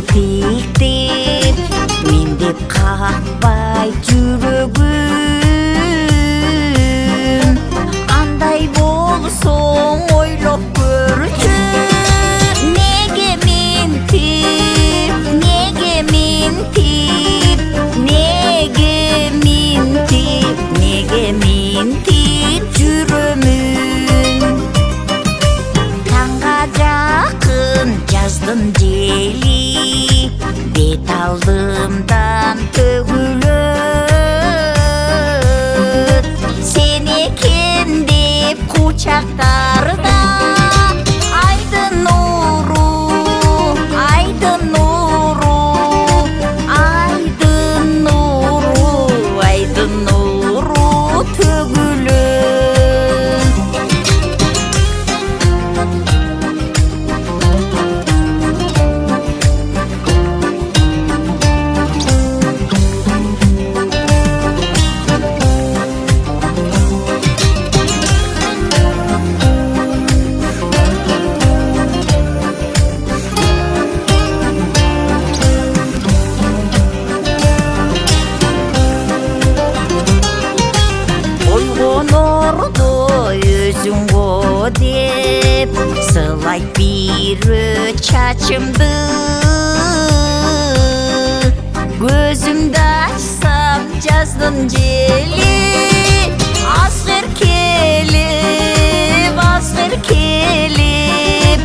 тиктеп мен деп какпай жүрөгүм андай болсоң ойлоп көрчү неге минтип неге минтип неге минтип неге минтип жүрөмүн таңга жакын жаздын жели бет алдымдан төгүлөт сен экен деп кучактарда айдын нуру айдын нуру айдын нуру айдын нуру төгүлөт ойгонордо өзүң го деп сылайт бирөө чачымды көзүмдү ачсам жаздын жели азгыр келип азгыр келип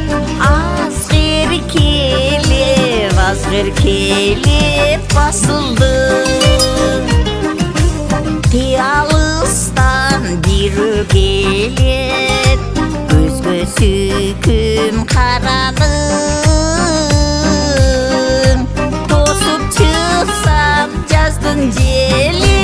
азгыр келип азгыр келип басылды алыстан бирөө келет көзгө сүйкүм караным тосуп чыксам жаздын жели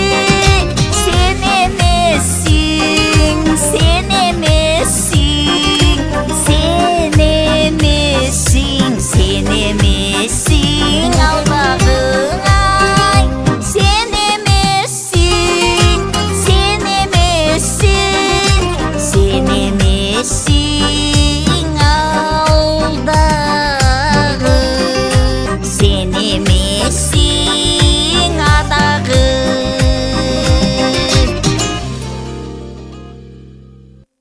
сен эмессиң сен эмессиң сен эмессиң сен эмессиң алдагың ай сен эмессиң сен эмессиң сен эмессиң алдагы сен эмессиң